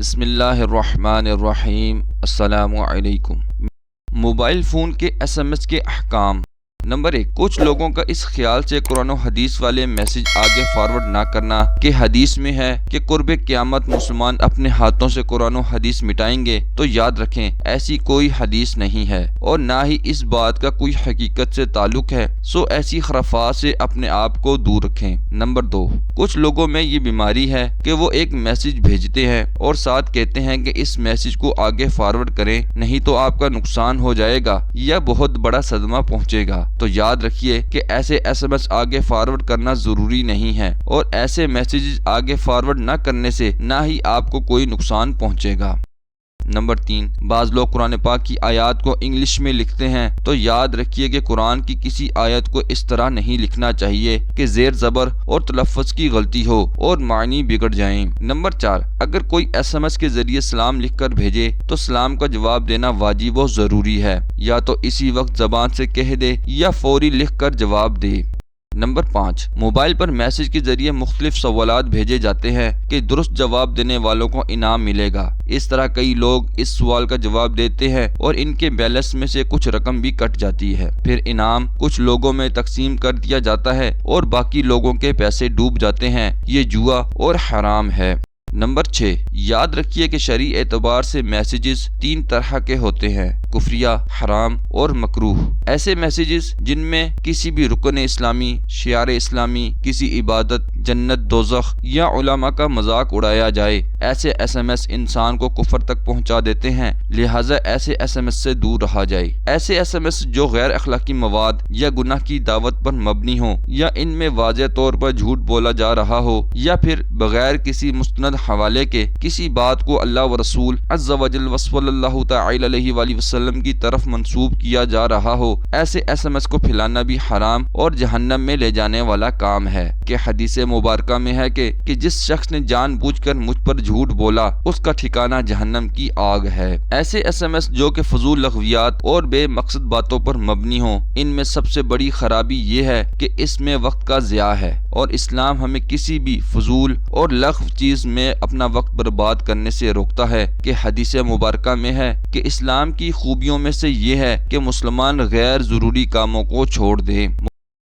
بسم اللہ الرحمن الرحیم۔ السلام علیکم۔ موبائل فون کے SMS کے احکام۔ نمبر 1، کچھ لوگوں کا اس خیال سے قرآن و حدیث والے میسج آگے فارورڈ نہ کرنا کہ حدیث میں ہے کہ قرب قیامت مسلمان اپنے ہاتھوں سے قرآن و حدیث مٹائیں گے، تو یاد رکھیں ایسی کوئی حدیث نہیں ہے اور نہ ہی اس بات کا کوئی حقیقت سے تعلق ہے، سو ایسی خرافات سے اپنے آپ کو دور رکھیں۔ نمبر 2، کچھ لوگوں میں یہ بیماری ہے کہ وہ ایک میسج بھیجتے ہیں اور ساتھ کہتے ہیں کہ اس میسج کو آگے فارورڈ کریں نہیں تو آپ کا نقصان ہو جائے گا یا بہت بڑا صدمہ پہنچے گا۔ تو یاد رکھیے کہ ایسے SMS آگے فارورڈ کرنا ضروری نہیں ہے اور ایسے میسیجز آگے فارورڈ نہ کرنے سے نہ ہی آپ کو کوئی نقصان پہنچے گا۔ نمبر 3، بعض لوگ قرآن پاک کی آیات کو انگلش میں لکھتے ہیں، تو یاد رکھیے کہ قرآن کی کسی آیت کو اس طرح نہیں لکھنا چاہیے کہ زیر زبر اور تلفظ کی غلطی ہو اور معنی بگڑ جائیں۔ نمبر 4، اگر کوئی SMS کے ذریعے سلام لکھ کر بھیجے تو سلام کا جواب دینا واجب و ضروری ہے، یا تو اسی وقت زبان سے کہہ دے یا فوری لکھ کر جواب دے۔ نمبر 5، موبائل پر میسج کے ذریعے مختلف سوالات بھیجے جاتے ہیں کہ درست جواب دینے والوں کو انعام ملے گا۔ اس طرح کئی لوگ اس سوال کا جواب دیتے ہیں اور ان کے بیلنس میں سے کچھ رقم بھی کٹ جاتی ہے، پھر انعام کچھ لوگوں میں تقسیم کر دیا جاتا ہے اور باقی لوگوں کے پیسے ڈوب جاتے ہیں۔ یہ جوا اور حرام ہے۔ نمبر 6، یاد رکھیے کہ شرعی اعتبار سے میسیجز 3 طرح کے ہوتے ہیں: کفریہ، حرام اور مکروہ۔ ایسے میسیجز جن میں کسی بھی رکن اسلامی، شعار اسلامی، کسی عبادت، جنت دوزخ یا علماء کا مذاق اڑایا جائے، ایسے SMS انسان کو کفر تک پہنچا دیتے ہیں، لہٰذا ایسے SMS سے دور رہا جائے۔ ایسے SMS جو غیر اخلاقی مواد یا گناہ کی دعوت پر مبنی ہوں یا ان میں واضح طور پر جھوٹ بولا جا رہا ہو یا پھر بغیر کسی مستند حوالے کے کسی بات کو اللہ و رسول عز و جل و صلی اللہ تعالی علیہ وآلہ وسلم کی طرف منسوب کیا جا رہا ہو، ایسے SMS کو پھیلانا بھی حرام اور جہنم میں لے جانے والا کام ہے۔ کہ حدیث مبارکہ میں ہے کہ جس شخص نے جان بوجھ کر مجھ پر جھوٹ بولا اس کا ٹھکانہ جہنم کی آگ ہے۔ ایسے SMS جو کہ فضول لغویات اور بے مقصد باتوں پر مبنی ہوں، ان میں سب سے بڑی خرابی یہ ہے کہ اس میں وقت کا ضیاع ہے اور اسلام ہمیں کسی بھی فضول اور لغو چیز میں اپنا وقت برباد کرنے سے روکتا ہے۔ کہ حدیث مبارکہ میں ہے کہ اسلام کی خوبیوں میں سے یہ ہے کہ مسلمان غیر ضروری کاموں کو چھوڑ دے۔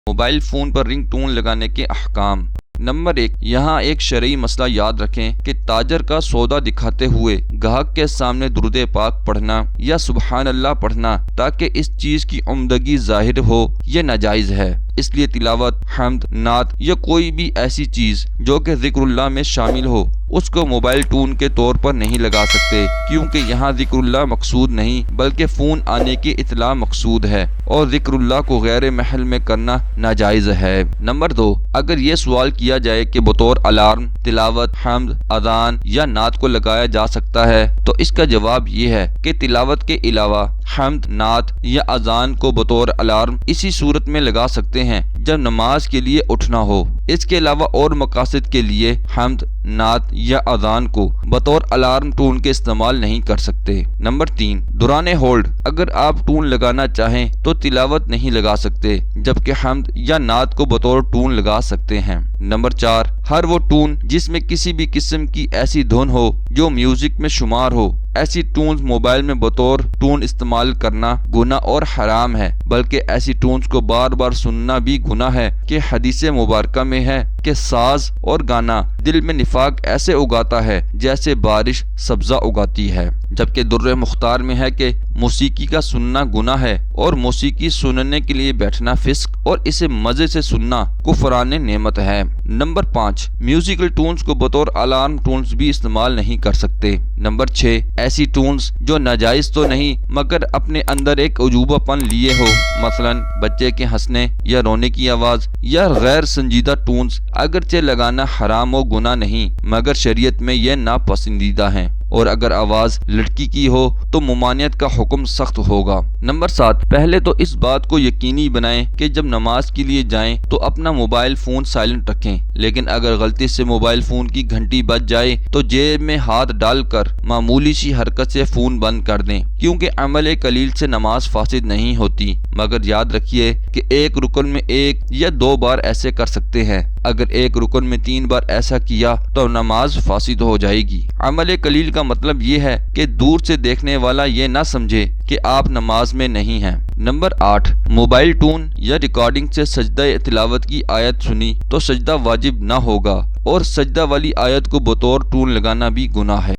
موبائل فون پر رنگ ٹون لگانے کے احکام۔ نمبر 1، یہاں ایک شرعی مسئلہ یاد رکھیں کہ تاجر کا سودا دکھاتے ہوئے گاہک کے سامنے درود پاک پڑھنا یا سبحان اللہ پڑھنا تاکہ اس چیز کی عمدگی ظاہر ہو، یہ ناجائز ہے۔ اس لیے تلاوت، حمد، نعت یا کوئی بھی ایسی چیز جو کہ ذکر اللہ میں شامل ہو اس کو موبائل ٹون کے طور پر نہیں لگا سکتے، کیونکہ یہاں ذکر اللہ مقصود نہیں بلکہ فون آنے کی اطلاع مقصود ہے اور ذکر اللہ کو غیر محل میں کرنا ناجائز ہے۔ نمبر 2، اگر یہ سوال کیا جائے کہ بطور الارم تلاوت، حمد، اذان یا نعت کو لگایا جا سکتا ہے تو اس کا جواب یہ ہے کہ تلاوت کے علاوہ حمد، نعت یا اذان کو بطور الارم اسی صورت میں لگا سکتے ہیں جب نماز کے لیے اٹھنا ہو۔ اس کے علاوہ اور مقاصد کے لیے حمد، نعت یا اذان کو بطور الارم ٹون کے استعمال نہیں کر سکتے۔ نمبر 3، دوران ہولڈ اگر آپ ٹون لگانا چاہیں تو تلاوت نہیں لگا سکتے، جبکہ حمد یا نعت کو بطور ٹون لگا سکتے ہیں۔ نمبر 4، ہر وہ ٹون جس میں کسی بھی قسم کی ایسی دھن ہو جو میوزک میں شمار ہو، ایسی ٹونز موبائل میں بطور ٹون استعمال کرنا گناہ اور حرام ہے، بلکہ ایسی ٹونز کو بار بار سننا بھی گناہ ہے۔ کہ حدیث مبارکہ میں ہے کہ ساز اور گانا دل میں نفاق ایسے اگاتا ہے جیسے بارش سبزہ اگاتی ہے، جبکہ در مختار میں ہے کہ موسیقی کا سننا گناہ ہے اور موسیقی سننے کے لیے بیٹھنا فسق اور اسے مزے سے سننا کفران نعمت ہے۔ نمبر 5، میوزیکل ٹونز کو بطور الارم ٹونز بھی استعمال نہیں کر سکتے۔ نمبر 6، ایسی ٹونز جو ناجائز تو نہیں مگر اپنے اندر ایک عجوبہ پن لیے ہو، مثلا بچے کے ہنسنے یا رونے کی آواز یا غیر سنجیدہ ٹونز اگرچہ لگانا حرام و گناہ نہیں مگر شریعت میں یہ ناپسندیدہ ہیں، اور اگر آواز لڑکی کی ہو تو ممانعت کا حکم سخت ہوگا۔ نمبر 7، پہلے تو اس بات کو یقینی بنائیں کہ جب نماز کے لیے جائیں تو اپنا موبائل فون سائلنٹ رکھیں، لیکن اگر غلطی سے موبائل فون کی گھنٹی بج جائے تو جیب میں ہاتھ ڈال کر معمولی سی حرکت سے فون بند کر دیں، کیونکہ عمل قلیل سے نماز فاسد نہیں ہوتی، مگر یاد رکھیے کہ ایک رکن میں 1 یا 2 بار ایسے کر سکتے ہیں۔ اگر ایک رکن میں 3 بار ایسا کیا تو نماز فاسد ہو جائے گی۔ عمل قلیل کا مطلب یہ ہے کہ دور سے دیکھنے والا یہ نہ سمجھے کہ آپ نماز میں نہیں ہیں۔ نمبر 8، موبائل ٹون یا ریکارڈنگ سے سجدہ تلاوت کی آیت سنی تو سجدہ واجب نہ ہوگا، اور سجدہ والی آیت کو بطور ٹون لگانا بھی گناہ ہے۔